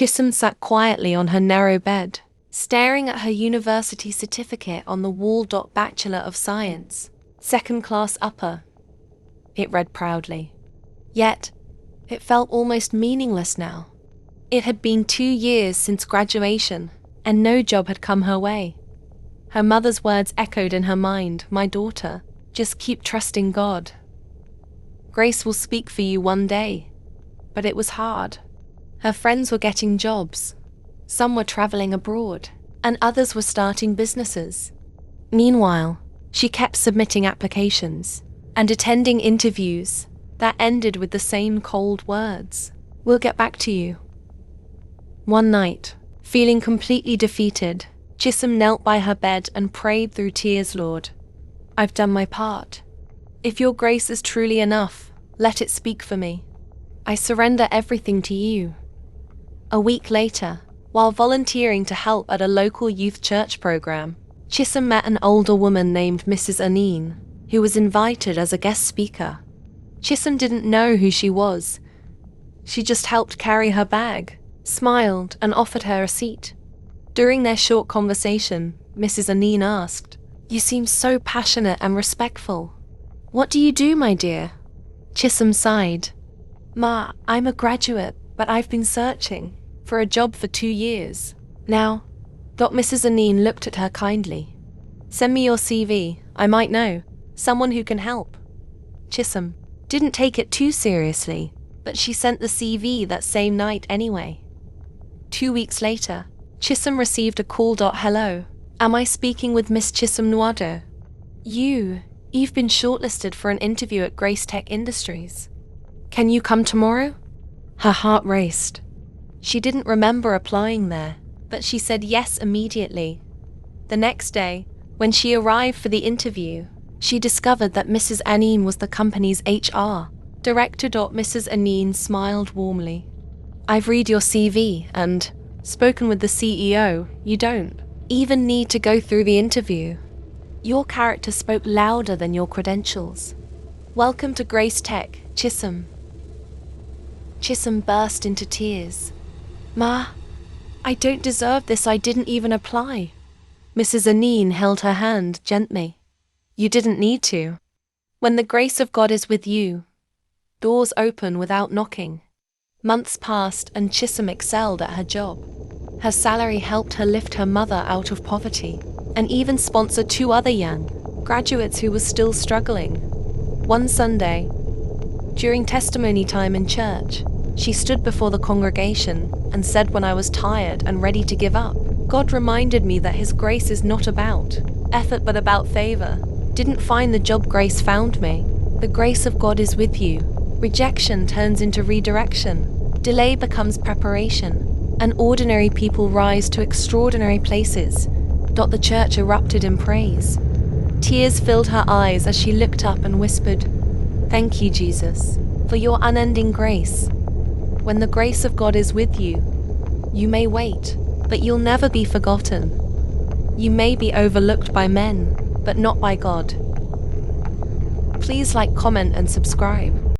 Chisom sat quietly on her narrow bed, staring at her university certificate on the wall. Bachelor of Science, second class upper. It read proudly. Yet, it felt almost meaningless now. It had been 2 years since graduation, and no job had come her way. Her mother's words echoed in her mind, "My daughter, just keep trusting God. Grace will speak for you one day." But it was hard. Her friends were getting jobs. Some were traveling abroad, and others were starting businesses. Meanwhile, she kept submitting applications and attending interviews that ended with the same cold words, "We'll get back to you." One night, feeling completely defeated, Chisom knelt by her bed and prayed through tears, "Lord, I've done my part. If your grace is truly enough, let it speak for me. I surrender everything to you." A week later, while volunteering to help at a local youth church program, Chisom met an older woman named Mrs. Aneen, who was invited as a guest speaker. Chisom didn't know who she was. She just helped carry her bag, smiled, and offered her a seat. During their short conversation, Mrs. Aneen asked, "You seem so passionate and respectful. What do you do, my dear?" Chisom sighed. "Ma, I'm a graduate, but I've been searching for a job for 2 years now." Mrs. Aneen looked at her kindly. "Send me your CV, I might know someone who can help." Chisom didn't take it too seriously, but she sent the CV that same night anyway. 2 weeks later, Chisom received a call. "Hello, am I speaking with Miss Chisom Nwado? You've been shortlisted for an interview at Grace Tech Industries. Can you come tomorrow?" Her heart raced. She didn't remember applying there, but she said yes immediately. The next day, when she arrived for the interview, she discovered that Mrs. Aneen was the company's HR director. Mrs. Aneen smiled warmly. "I've read your CV and spoken with the CEO. You don't even need to go through the interview. Your character spoke louder than your credentials. Welcome to Grace Tech, Chisom." Chisom burst into tears. "Ma, I don't deserve this. I didn't even apply." Mrs. Aneen held her hand gently. "You didn't need to. When the grace of God is with you, doors open without knocking." Months passed and Chisom excelled at her job. Her salary helped her lift her mother out of poverty and even sponsor 2 other young graduates who were still struggling. One Sunday, during testimony time in church, she stood before the congregation and said, "When I was tired and ready to give up, God reminded me that His grace is not about effort but about favor. Didn't find the job, grace found me. The grace of God is with you." Rejection turns into redirection. Delay becomes preparation. And ordinary people rise to extraordinary places. The church erupted in praise. Tears filled her eyes as she looked up and whispered, "Thank you, Jesus, for your unending grace. When the grace of God is with you, you may wait, but you'll never be forgotten. You may be overlooked by men, but not by God." Please like, comment, and subscribe.